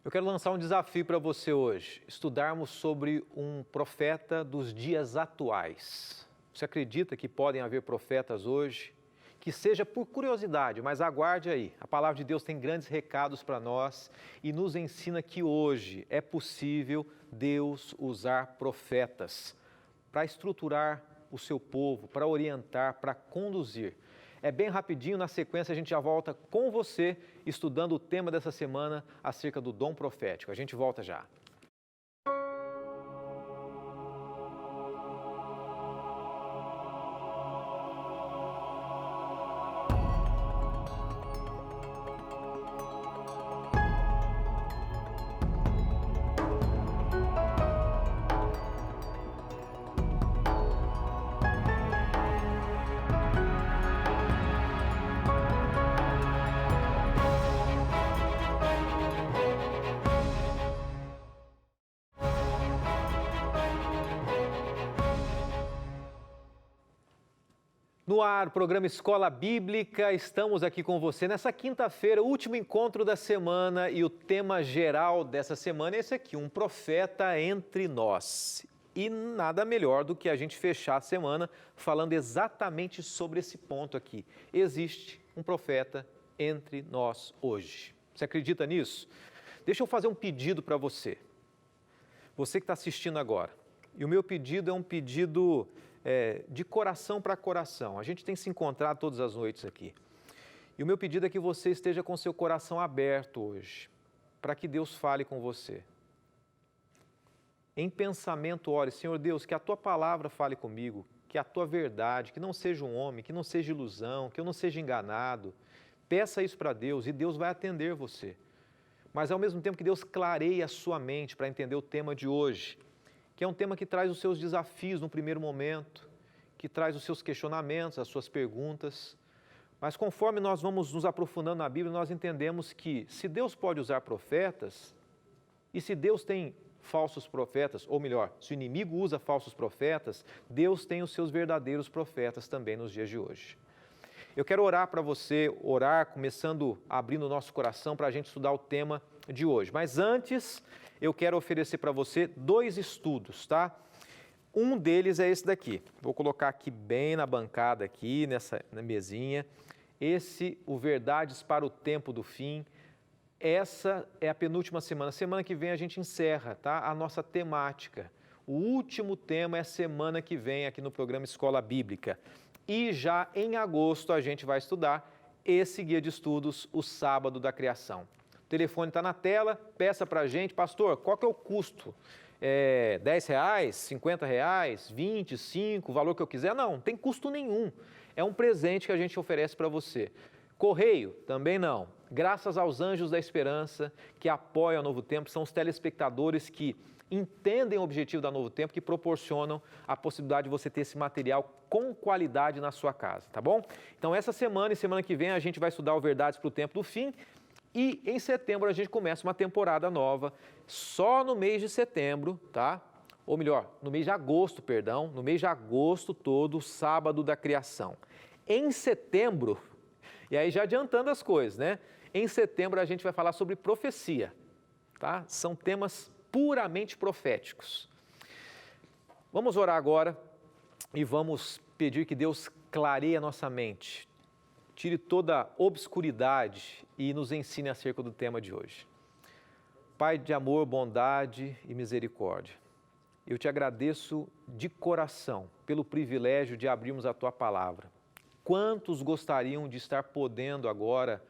Eu quero lançar um desafio para você hoje, estudarmos sobre um profeta dos dias atuais. Você acredita que podem haver profetas hoje? Que seja por curiosidade, mas aguarde aí. A palavra de Deus tem grandes recados para nós e nos ensina que hoje é possível Deus usar profetas para estruturar o seu povo, para orientar, para conduzir. É bem rapidinho, na sequência a gente já volta com você, estudando o tema dessa semana acerca do dom profético. A gente volta já. No ar, programa Escola Bíblica, estamos aqui com você nessa quinta-feira, último encontro da semana, e o tema geral dessa semana é esse aqui, um profeta entre nós. E nada melhor do que a gente fechar a semana falando exatamente sobre esse ponto aqui. Existe um profeta entre nós hoje. Você acredita nisso? Deixa eu fazer um pedido para você. Você que está assistindo agora. E o meu pedido é um pedido de coração para coração. A gente tem se encontrado todas as noites aqui. E o meu pedido é que você esteja com seu coração aberto hoje, para que Deus fale com você. Em pensamento, ore, Senhor Deus, que a Tua palavra fale comigo, que a Tua verdade, que não seja um homem, que não seja ilusão, que eu não seja enganado. Peça isso para Deus e Deus vai atender você. Mas ao mesmo tempo que Deus clareie a sua mente para entender o tema de hoje, que é um tema que traz os seus desafios no primeiro momento, que traz os seus questionamentos, as suas perguntas. Mas conforme nós vamos nos aprofundando na Bíblia, nós entendemos que se Deus pode usar profetas, e se Deus tem falsos profetas, ou melhor, se o inimigo usa falsos profetas, Deus tem os seus verdadeiros profetas também nos dias de hoje. Eu quero orar para você, começando abrindo o nosso coração para a gente estudar o tema de hoje. Mas antes, eu quero oferecer para você 2 estudos, tá? Um deles é esse daqui. Vou colocar aqui bem na bancada, aqui na mesinha. O Verdades para o Tempo do Fim. Essa é a penúltima semana. Semana que vem a gente encerra, tá? A nossa temática. O último tema é semana que vem aqui no programa Escola Bíblica. E já em agosto a gente vai estudar esse guia de estudos, o Sábado da Criação. O telefone está na tela, peça para a gente, pastor, qual que é o custo? R$10, R$50, R$25, o valor que eu quiser? Não tem custo nenhum. É um presente que a gente oferece para você. Correio? Também não. Graças aos Anjos da Esperança, que apoiam a Novo Tempo, são os telespectadores que entendem o objetivo da Novo Tempo, que proporcionam a possibilidade de você ter esse material com qualidade na sua casa, tá bom? Então essa semana e semana que vem a gente vai estudar o Verdades para o Tempo do Fim e em setembro a gente começa uma temporada nova, só no mês de setembro, tá? Ou melhor, no mês de agosto, perdão, no mês de agosto todo, Sábado da Criação. Em setembro, e aí já adiantando as coisas, né? Em setembro a gente vai falar sobre profecia, tá? São temas puramente proféticos. Vamos orar agora e vamos pedir que Deus clareie a nossa mente, tire toda a obscuridade e nos ensine acerca do tema de hoje. Pai de amor, bondade e misericórdia, eu te agradeço de coração pelo privilégio de abrirmos a Tua palavra. Quantos gostariam de estar podendo agora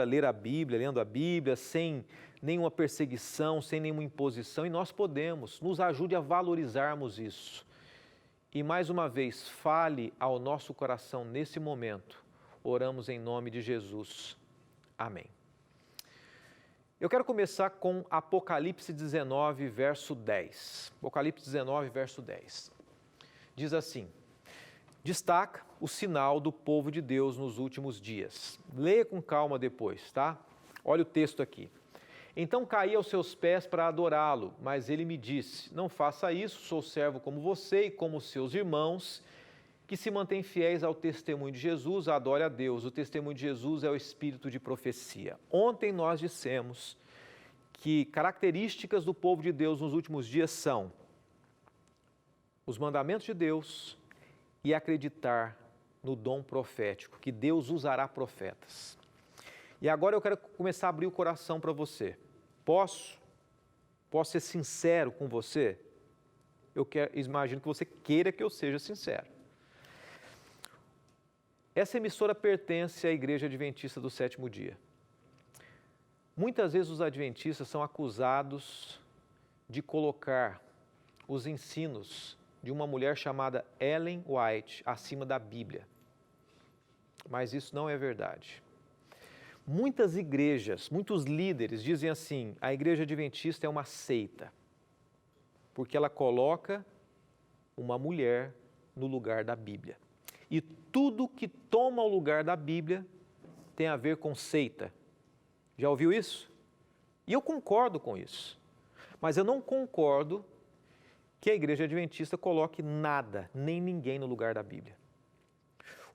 ler a Bíblia, lendo a Bíblia, sem nenhuma perseguição, sem nenhuma imposição, e nós podemos, nos ajude a valorizarmos isso. E mais uma vez, fale ao nosso coração nesse momento. Oramos em nome de Jesus. Amém. Eu quero começar com Apocalipse 19, verso 10. Apocalipse 19, verso 10. Diz assim: destaca o sinal do povo de Deus nos últimos dias. Leia com calma depois, tá? Olha o texto aqui. Então caí aos seus pés para adorá-lo, mas ele me disse: não faça isso, sou servo como você e como seus irmãos, que se mantêm fiéis ao testemunho de Jesus, adore a Deus. O testemunho de Jesus é o espírito de profecia. Ontem nós dissemos que características do povo de Deus nos últimos dias são os mandamentos de Deus e acreditar no dom profético, que Deus usará profetas. E agora eu quero começar a abrir o coração para você. Posso ser sincero com você? Imagino que você queira que eu seja sincero. Essa emissora pertence à Igreja Adventista do Sétimo Dia. Muitas vezes os adventistas são acusados de colocar os ensinos de uma mulher chamada Ellen White acima da Bíblia. Mas isso não é verdade. Muitas igrejas, muitos líderes dizem assim: a Igreja Adventista é uma seita, porque ela coloca uma mulher no lugar da Bíblia. E tudo que toma o lugar da Bíblia tem a ver com seita. Já ouviu isso? E eu concordo com isso. Mas eu não concordo que a Igreja Adventista coloque nada, nem ninguém no lugar da Bíblia.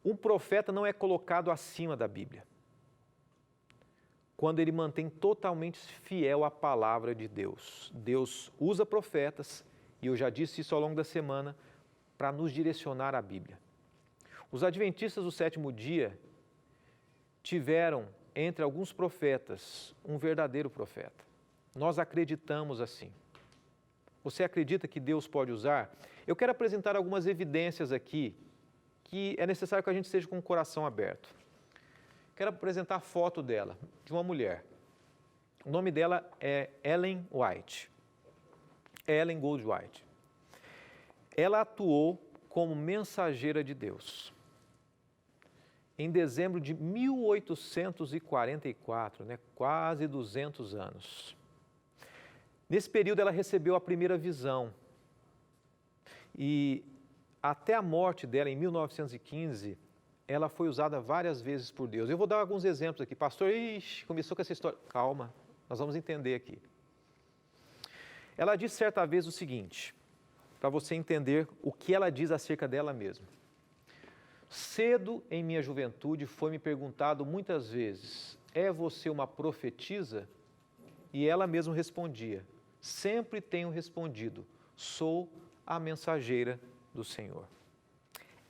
Um profeta não é colocado acima da Bíblia quando ele mantém totalmente fiel à palavra de Deus. Deus usa profetas, e eu já disse isso ao longo da semana, para nos direcionar à Bíblia. Os adventistas do sétimo dia tiveram, entre alguns profetas, um verdadeiro profeta. Nós acreditamos assim. Você acredita que Deus pode usar? Eu quero apresentar algumas evidências aqui que é necessário que a gente esteja com o coração aberto. Quero apresentar a foto dela, de uma mulher. O nome dela é Ellen White. Ellen Gold White. Ela atuou como mensageira de Deus. Em dezembro de 1844, quase 200 anos. Nesse período ela recebeu a primeira visão. E até a morte dela, em 1915, ela foi usada várias vezes por Deus. Eu vou dar alguns exemplos aqui. Pastor, começou com essa história. Calma, nós vamos entender aqui. Ela disse certa vez o seguinte, para você entender o que ela diz acerca dela mesma. Cedo em minha juventude foi-me perguntado muitas vezes: é você uma profetisa? E ela mesma respondia: sempre tenho respondido, sou a mensageira do Senhor.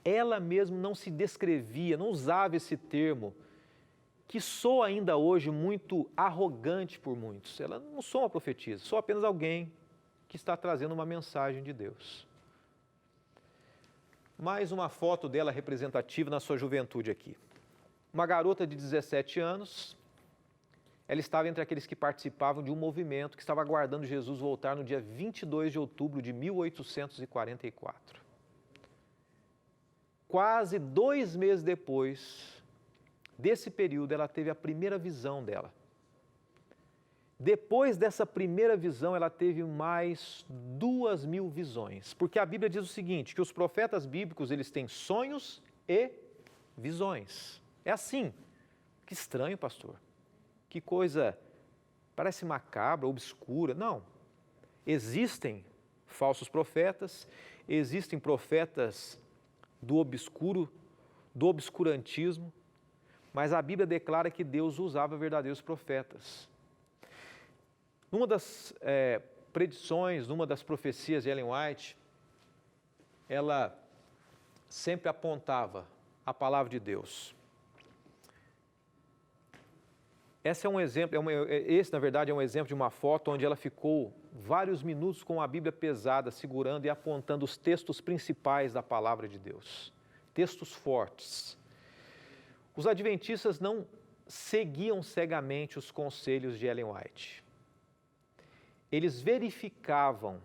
Ela mesma não se descrevia, não usava esse termo, que soa ainda hoje muito arrogante por muitos. Ela não sou uma profetisa, sou apenas alguém que está trazendo uma mensagem de Deus. Mais uma foto dela representativa na sua juventude aqui. Uma garota de 17 anos, ela estava entre aqueles que participavam de um movimento que estava aguardando Jesus voltar no dia 22 de outubro de 1844. Quase 2 meses depois desse período, ela teve a primeira visão dela. Depois dessa primeira visão, ela teve mais 2.000 visões. Porque a Bíblia diz o seguinte, que os profetas bíblicos, eles têm sonhos e visões. É assim. Que estranho, pastor. Que coisa, parece macabra, obscura. Não. Existem falsos profetas, existem profetas do obscuro, do obscurantismo, mas a Bíblia declara que Deus usava verdadeiros profetas. Numa das predições, numa das profecias de Ellen White, ela sempre apontava a palavra de Deus. Esse, na verdade, é um exemplo de uma foto onde ela ficou vários minutos com a Bíblia pesada, segurando e apontando os textos principais da palavra de Deus. Textos fortes. Os adventistas não seguiam cegamente os conselhos de Ellen White. Eles verificavam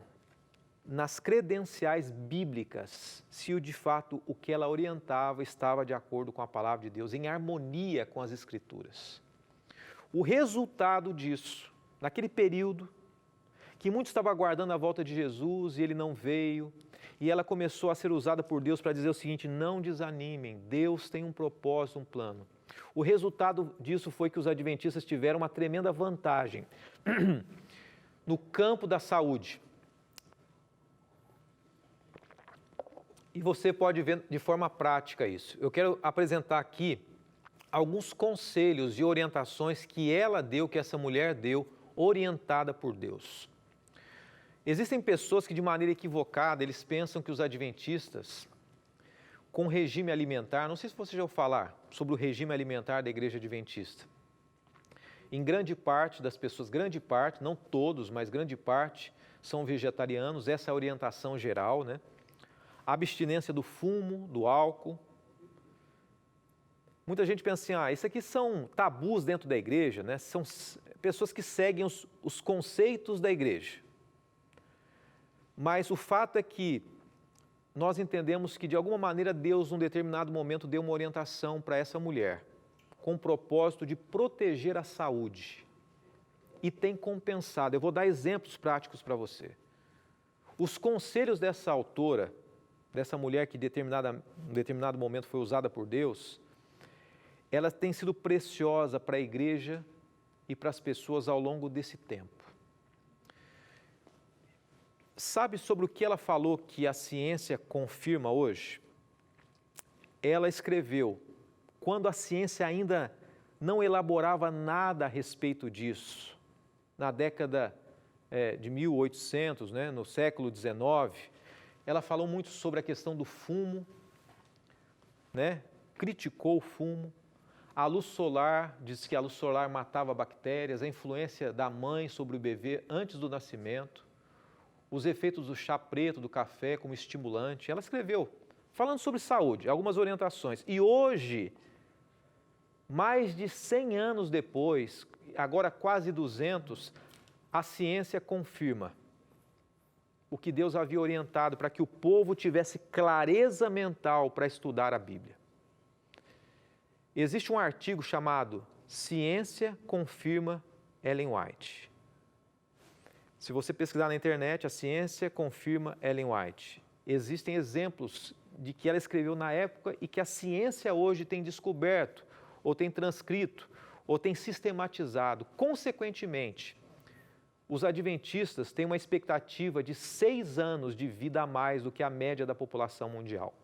nas credenciais bíblicas se de fato o que ela orientava estava de acordo com a palavra de Deus, em harmonia com as Escrituras. O resultado disso, naquele período, que muitos estavam aguardando a volta de Jesus e ele não veio, e ela começou a ser usada por Deus para dizer o seguinte: não desanimem, Deus tem um propósito, um plano. O resultado disso foi que os adventistas tiveram uma tremenda vantagem no campo da saúde. E você pode ver de forma prática isso. Eu quero apresentar aqui alguns conselhos e orientações que ela deu, que essa mulher deu, orientada por Deus. Existem pessoas que de maneira equivocada, eles pensam que os adventistas, com regime alimentar, não sei se você já ouviu falar sobre o regime alimentar da igreja adventista. Em grande parte das pessoas, grande parte, não todos, mas grande parte, são vegetarianos, essa é a orientação geral, né? A abstinência do fumo, do álcool. Muita gente pensa assim, isso aqui são tabus dentro da igreja, né? São pessoas que seguem os conceitos da igreja. Mas o fato é que nós entendemos que, de alguma maneira, Deus, num determinado momento, deu uma orientação para essa mulher, com o propósito de proteger a saúde. E tem compensado. Eu vou dar exemplos práticos para você. Os conselhos dessa autora, dessa mulher que em determinado momento foi usada por Deus, ela tem sido preciosa para a igreja e para as pessoas ao longo desse tempo. Sabe sobre o que ela falou que a ciência confirma hoje? Ela escreveu, quando a ciência ainda não elaborava nada a respeito disso, na década de 1800, né, no século XIX, ela falou muito sobre a questão do fumo, né, criticou o fumo, a luz solar, disse que a luz solar matava bactérias, a influência da mãe sobre o bebê antes do nascimento, os efeitos do chá preto, do café como estimulante. Ela escreveu, falando sobre saúde, algumas orientações. E hoje, mais de 100 anos depois, agora quase 200, a ciência confirma o que Deus havia orientado para que o povo tivesse clareza mental para estudar a Bíblia. Existe um artigo chamado Ciência Confirma Ellen White. Se você pesquisar na internet, a ciência confirma Ellen White. Existem exemplos de que ela escreveu na época e que a ciência hoje tem descoberto, ou tem transcrito, ou tem sistematizado. Consequentemente, os adventistas têm uma expectativa de 6 anos de vida a mais do que a média da população mundial.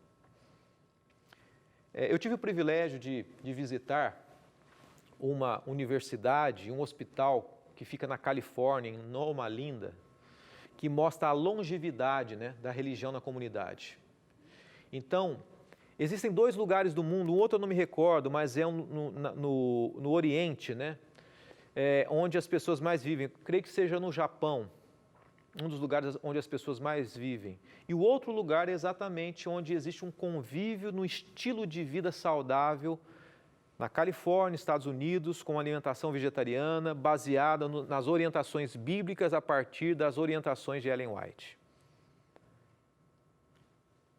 Eu tive o privilégio de visitar uma universidade, um hospital que fica na Califórnia, em Loma Linda, que mostra a longevidade, né, da religião na comunidade. Então, existem 2 lugares do mundo, um outro eu não me recordo, mas é no Oriente, né, onde as pessoas mais vivem. Creio que seja no Japão, um dos lugares onde as pessoas mais vivem. E o outro lugar é exatamente onde existe um convívio no estilo de vida saudável, na Califórnia, Estados Unidos, com uma alimentação vegetariana baseada nas orientações bíblicas a partir das orientações de Ellen White.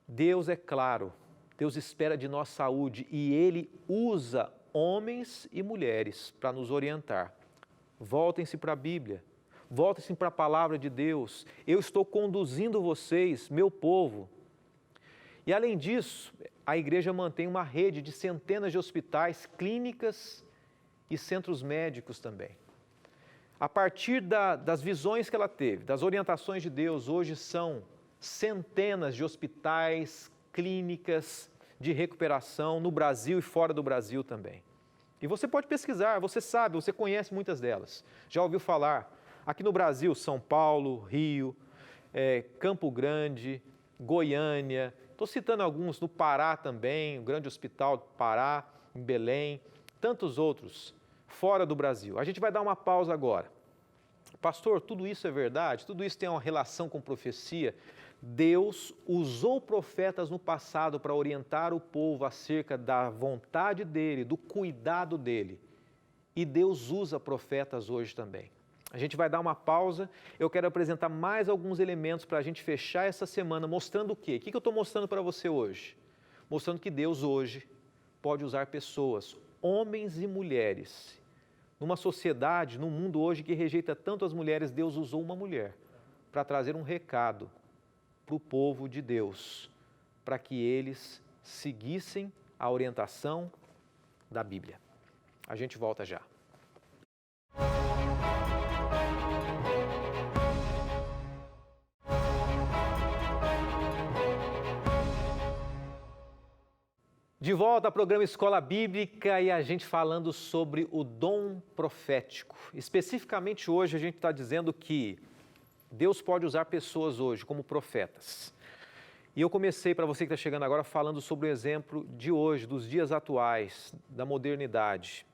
Deus é claro, Deus espera de nós saúde e Ele usa homens e mulheres para nos orientar. Voltem-se para a Bíblia, voltem-se para a palavra de Deus. Eu estou conduzindo vocês, meu povo. E além disso, a igreja mantém uma rede de centenas de hospitais, clínicas e centros médicos também. A partir das visões que ela teve, das orientações de Deus, hoje são centenas de hospitais, clínicas de recuperação no Brasil e fora do Brasil também. E você pode pesquisar, você sabe, você conhece muitas delas. Já ouviu falar? Aqui no Brasil, São Paulo, Rio, Campo Grande, Goiânia. Estou citando alguns, no Pará também, o Grande Hospital do Pará, em Belém, tantos outros, fora do Brasil. A gente vai dar uma pausa agora. Pastor, tudo isso é verdade? Tudo isso tem uma relação com profecia? Deus usou profetas no passado para orientar o povo acerca da vontade dEle, do cuidado dEle. E Deus usa profetas hoje também. A gente vai dar uma pausa, eu quero apresentar mais alguns elementos para a gente fechar essa semana, mostrando o quê? O que eu estou mostrando para você hoje? Mostrando que Deus hoje pode usar pessoas, homens e mulheres. Numa sociedade, num mundo hoje que rejeita tanto as mulheres, Deus usou uma mulher para trazer um recado para o povo de Deus, para que eles seguissem a orientação da Bíblia. A gente volta já. De volta ao programa Escola Bíblica e a gente falando sobre o dom profético. Especificamente hoje a gente está dizendo que Deus pode usar pessoas hoje como profetas. E eu comecei, para você que está chegando agora, falando sobre o exemplo de hoje, dos dias atuais, da modernidade.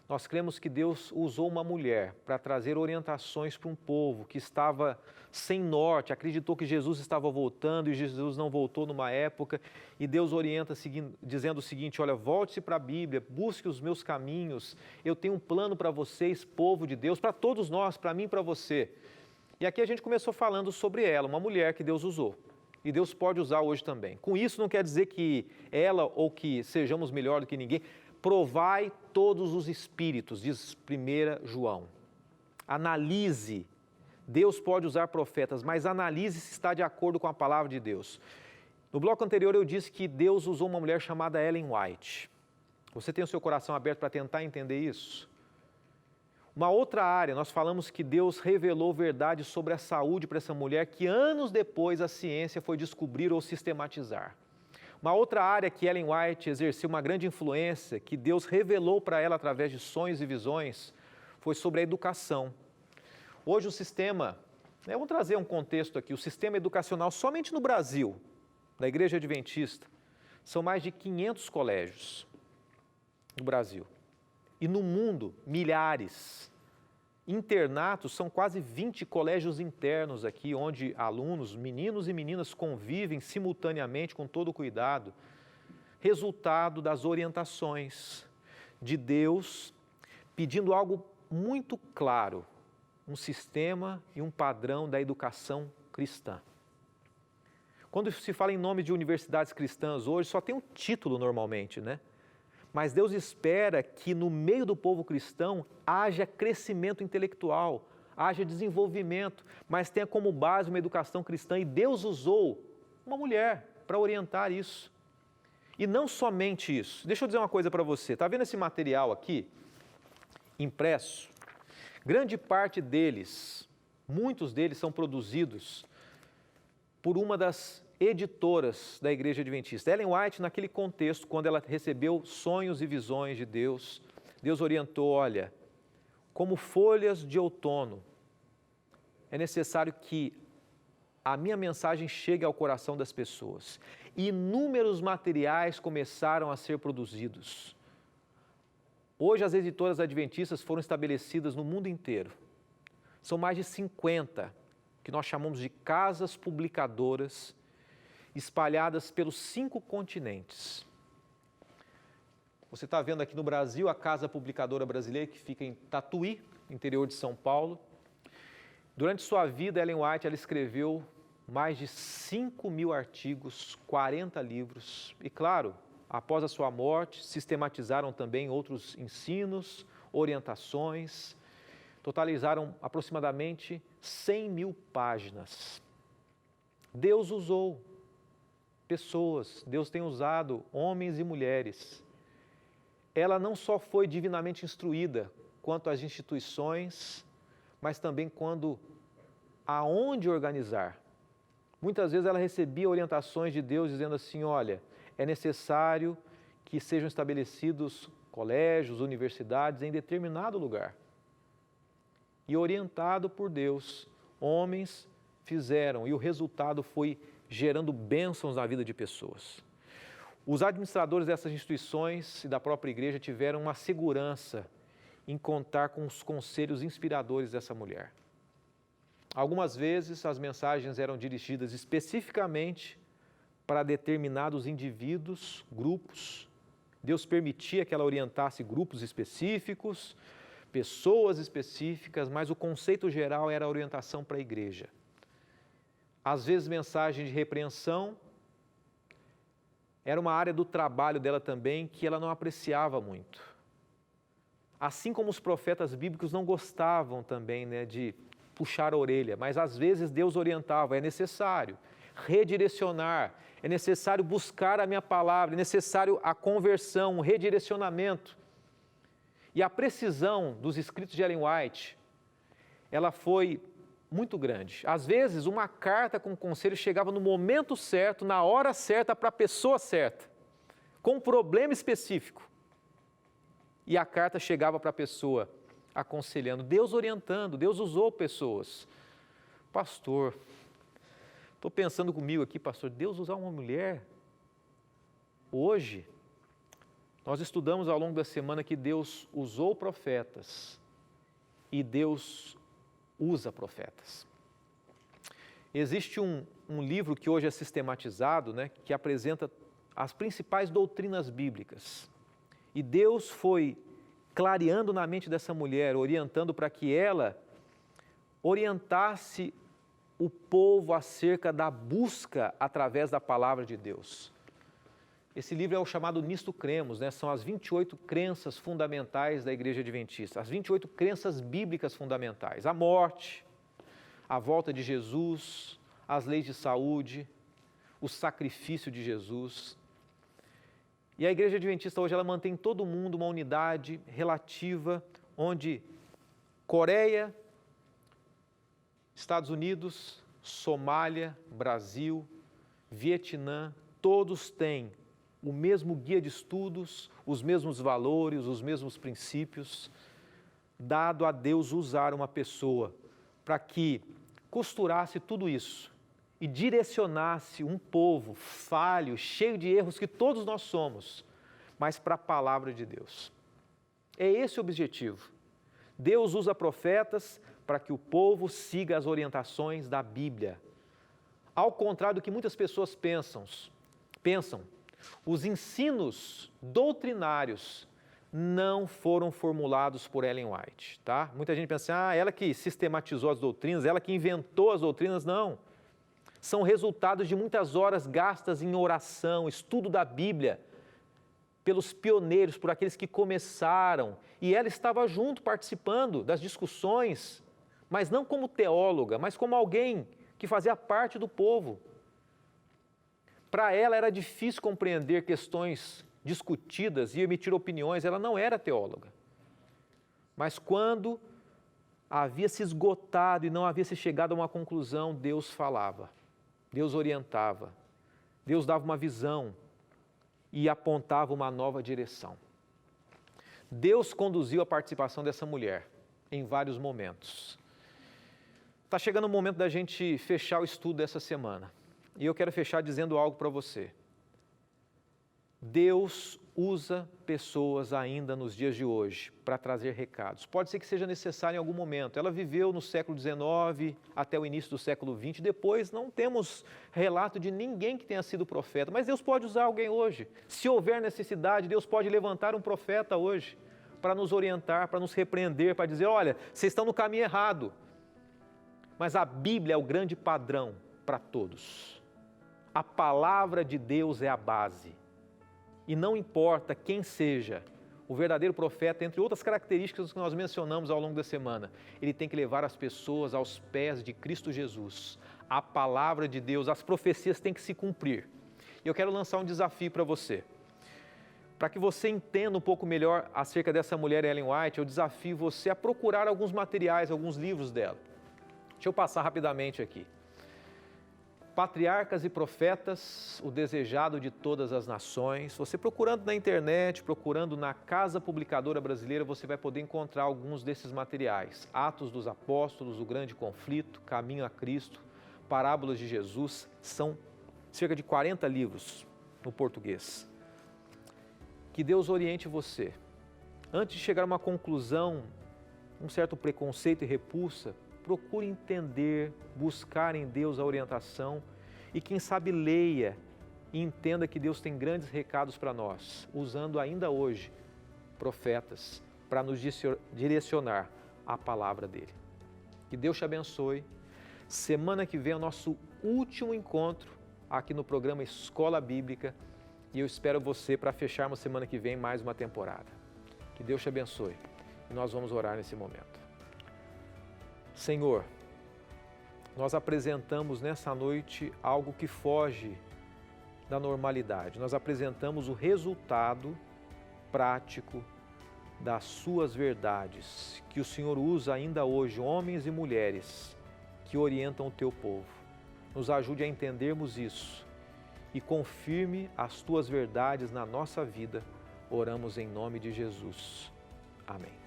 Nós cremos que Deus usou uma mulher para trazer orientações para um povo que estava sem norte, acreditou que Jesus estava voltando e Jesus não voltou numa época. E Deus orienta dizendo o seguinte: olha, volte-se para a Bíblia, busque os meus caminhos, eu tenho um plano para vocês, povo de Deus, para todos nós, para mim e para você. E aqui a gente começou falando sobre ela, uma mulher que Deus usou. E Deus pode usar hoje também. Com isso não quer dizer que ela ou que sejamos melhor do que ninguém. Provai todos os espíritos, diz 1 João. Analise. Deus pode usar profetas, mas analise se está de acordo com a palavra de Deus. No bloco anterior eu disse que Deus usou uma mulher chamada Ellen White. Você tem o seu coração aberto para tentar entender isso? Uma outra área, nós falamos que Deus revelou verdade sobre a saúde para essa mulher que anos depois a ciência foi descobrir ou sistematizar. Uma outra área que Ellen White exerceu uma grande influência, que Deus revelou para ela através de sonhos e visões, foi sobre a educação. Hoje o sistema, vamos trazer um contexto aqui, o sistema educacional somente no Brasil, da Igreja Adventista, são mais de 500 colégios no Brasil. E no mundo, milhares. Internatos são quase 20 colégios internos aqui, onde alunos, meninos e meninas convivem simultaneamente com todo cuidado. Resultado das orientações de Deus, pedindo algo muito claro, um sistema e um padrão da educação cristã. Quando se fala em nome de universidades cristãs hoje, só tem um título normalmente, né? Mas Deus espera que no meio do povo cristão haja crescimento intelectual, haja desenvolvimento, mas tenha como base uma educação cristã. E Deus usou uma mulher para orientar isso. E não somente isso. Deixa eu dizer uma coisa para você. Está vendo esse material aqui, impresso? Grande parte deles, muitos deles são produzidos por uma das editoras da Igreja Adventista. Ellen White, naquele contexto, quando ela recebeu sonhos e visões de Deus, Deus orientou, olha, como folhas de outono, é necessário que a minha mensagem chegue ao coração das pessoas. Inúmeros materiais começaram a ser produzidos. Hoje as editoras adventistas foram estabelecidas no mundo inteiro. São mais de 50, que nós chamamos de casas publicadoras, espalhadas pelos 5 continentes. Você está vendo aqui no Brasil a Casa Publicadora Brasileira, que fica em Tatuí, interior de São Paulo. Durante sua vida, Ellen White ela escreveu mais de 5.000 artigos, 40 livros. E claro, após a sua morte, sistematizaram também outros ensinos, orientações, totalizaram aproximadamente 100.000 páginas. Deus usou pessoas, Deus tem usado homens e mulheres. Ela não só foi divinamente instruída quanto às instituições, mas também quando aonde organizar. Muitas vezes ela recebia orientações de Deus dizendo assim, olha, é necessário que sejam estabelecidos colégios, universidades em determinado lugar. E orientado por Deus, homens fizeram e o resultado foi gerando bênçãos na vida de pessoas. Os administradores dessas instituições e da própria igreja tiveram uma segurança em contar com os conselhos inspiradores dessa mulher. Algumas vezes as mensagens eram dirigidas especificamente para determinados indivíduos, grupos. Deus permitia que ela orientasse grupos específicos, pessoas específicas, mas o conceito geral era a orientação para a igreja. Às vezes mensagem de repreensão, era uma área do trabalho dela também que ela não apreciava muito. Assim como os profetas bíblicos não gostavam também, de puxar a orelha, mas às vezes Deus orientava, é necessário redirecionar, é necessário buscar a minha palavra, é necessário a conversão, um redirecionamento. E a precisão dos escritos de Ellen White, ela foi muito grande. Às vezes, uma carta com conselho chegava no momento certo, na hora certa, para a pessoa certa. com um problema específico. E a carta chegava para a pessoa aconselhando, Deus orientando, Deus usou pessoas. Pastor, estou pensando comigo aqui, pastor, Deus usar uma mulher? Hoje, nós estudamos ao longo da semana que Deus usou profetas e Deus usa profetas. Existe um livro que hoje é sistematizado, né, que apresenta as principais doutrinas bíblicas. E Deus foi clareando na mente dessa mulher, orientando para que ela orientasse o povo acerca da busca através da palavra de Deus. Esse livro é o chamado Nisto Cremos, né? São as 28 crenças fundamentais da Igreja Adventista, as 28 crenças bíblicas fundamentais, a morte, a volta de Jesus, as leis de saúde, o sacrifício de Jesus. E a Igreja Adventista hoje ela mantém todo mundo uma unidade relativa, onde Coreia, Estados Unidos, Somália, Brasil, Vietnã, todos têm o mesmo guia de estudos, os mesmos valores, os mesmos princípios, dado a Deus usar uma pessoa para que costurasse tudo isso e direcionasse um povo falho, cheio de erros que todos nós somos, mas para a palavra de Deus. É esse o objetivo. Deus usa profetas para que o povo siga as orientações da Bíblia. Ao contrário do que muitas pessoas pensam, os ensinos doutrinários não foram formulados por Ellen White, tá? Muita gente pensa, ela que sistematizou as doutrinas, ela que inventou as doutrinas, não. São resultados de muitas horas gastas em oração, estudo da Bíblia, pelos pioneiros, por aqueles que começaram, e ela estava junto, participando das discussões, mas não como teóloga, mas como alguém que fazia parte do povo. Para ela era difícil compreender questões discutidas e emitir opiniões, ela não era teóloga. Mas quando havia se esgotado e não havia se chegado a uma conclusão, Deus falava, Deus orientava, Deus dava uma visão e apontava uma nova direção. Deus conduziu a participação dessa mulher em vários momentos. Está chegando o momento da gente fechar o estudo dessa semana. E eu quero fechar dizendo algo para você. Deus usa pessoas ainda nos dias de hoje para trazer recados. Pode ser que seja necessário em algum momento. Ela viveu no século XIX até o início do século XX. Depois não temos relato de ninguém que tenha sido profeta. Mas Deus pode usar alguém hoje. Se houver necessidade, Deus pode levantar um profeta hoje para nos orientar, para nos repreender, para dizer, olha, vocês estão no caminho errado. Mas a Bíblia é o grande padrão para todos. A palavra de Deus é a base. E não importa quem seja o verdadeiro profeta, entre outras características que nós mencionamos ao longo da semana, ele tem que levar as pessoas aos pés de Cristo Jesus. A palavra de Deus, as profecias têm que se cumprir. E eu quero lançar um desafio para você. Para que você entenda um pouco melhor acerca dessa mulher Ellen White, eu desafio você a procurar alguns materiais, alguns livros dela. Deixa eu passar rapidamente aqui. Patriarcas e Profetas, o Desejado de Todas as Nações. Você procurando na internet, procurando na Casa Publicadora Brasileira, você vai poder encontrar alguns desses materiais. Atos dos Apóstolos, O Grande Conflito, Caminho a Cristo, Parábolas de Jesus. São cerca de 40 livros no português. Que Deus oriente você. Antes de chegar a uma conclusão, um certo preconceito e repulsa, procure entender, buscar em Deus a orientação e, quem sabe, leia e entenda que Deus tem grandes recados para nós, usando ainda hoje profetas para nos direcionar à palavra dele. Que Deus te abençoe. Semana que vem é o nosso último encontro aqui no programa Escola Bíblica e eu espero você para fecharmos semana que vem mais uma temporada. Que Deus te abençoe e nós vamos orar nesse momento. Senhor, nós apresentamos nessa noite algo que foge da normalidade. Nós apresentamos o resultado prático das suas verdades, que o Senhor usa ainda hoje, homens e mulheres que orientam o teu povo. Nos ajude a entendermos isso e confirme as tuas verdades na nossa vida. Oramos em nome de Jesus. Amém.